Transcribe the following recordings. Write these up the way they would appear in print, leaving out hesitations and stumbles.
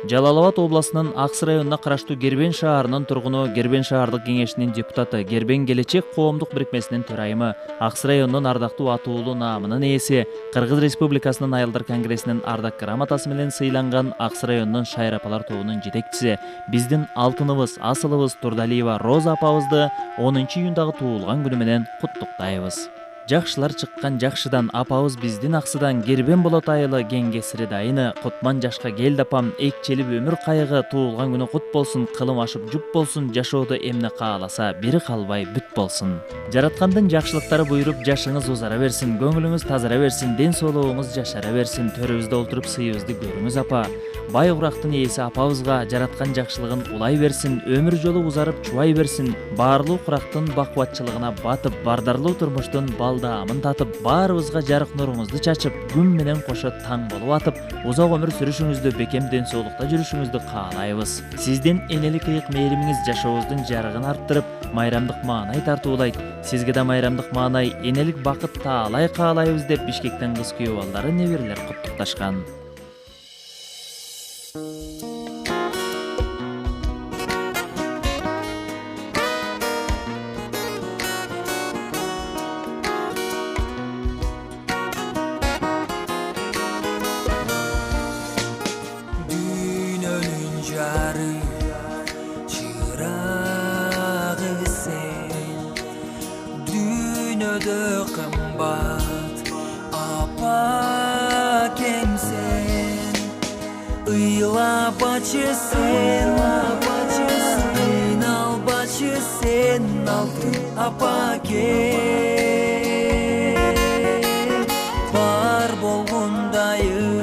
Жалал Абад областынын Аксы районуна караштуу Гербен шаарынын тургуну, Гербен шаардык кеңешинин депутаты, Гербен Келечек коомдук бирикмесинин төрайымы, Аксы районунун ардактуу атуулуу наамынын ээси, Кыргыз Республикасынын айылдар конгрессинин ардак грамотасы менен сыйланган Аксы районунун шайыр апалар тобунун жетекчиси, биздин алтыныбыз, асылыбыз Турдалиева Роза апабызды 10 июндагы туулган күнү менен куттуктайбыз. Жакшылар чыккан жакшыдан, апабыз биздин Аксыдан, Гербен болот айылы Кеңгесири дайыны, Кутман жашка келди апам, экчелип өмүр кайгы, туулган күнү кут болсун, кылым ашып жуп болсун, жашоодо эмне кааласа, бири калбай бүт болсун. Жараткандын жакшылыктары буйруп, жашыңыз узара берсин, көңүлүңүз тазара берсин, ден соолугуңуз жашара берсин, төрүбүздө олтуруп сыйыбызды көрүңүз апа. Бай урактын ээси апабызга жараткан жакшылыгын улай берсин, өмүр жолу узарып чубай берсин, баарлуу курактын бакубатчылыгына батып, бардарлуу турмуштун балдаамын татып, баарыбызга жарык нуруңузду чачып, күн менен кошо таң болуп атып, узак өмүр сүрүшүңүздү, бекем ден соолукта жүрүшүңүздү каалайбыз. Сиздин энелик ыйык мээримиңиз жашообуздун жарыгын арттырып, майрамдык маанай тартуулайт. Сизге да майрамдык маанай, энелик бакыт таалай каалайбыз деп Бишкектен кыз күйөө балдары, неберелер куттукташкан. Dünönün jarı çıragı sen, dünödö kımbat apa kemsen, ıyla başı sen, inal başı sen, altın apa kem. Bar bolgundayım,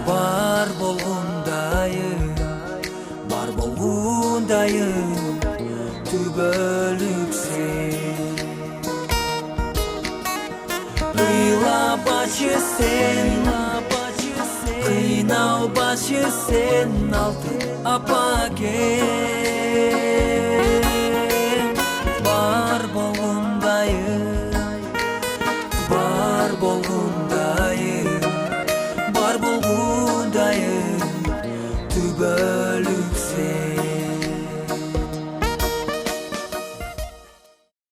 bar bolgundayım, bar bolgundayım, tübölük sen. Iyla başı sen, kıynal başı sen, altın apa kem. Bar bolgundayım, bar bolgundayım,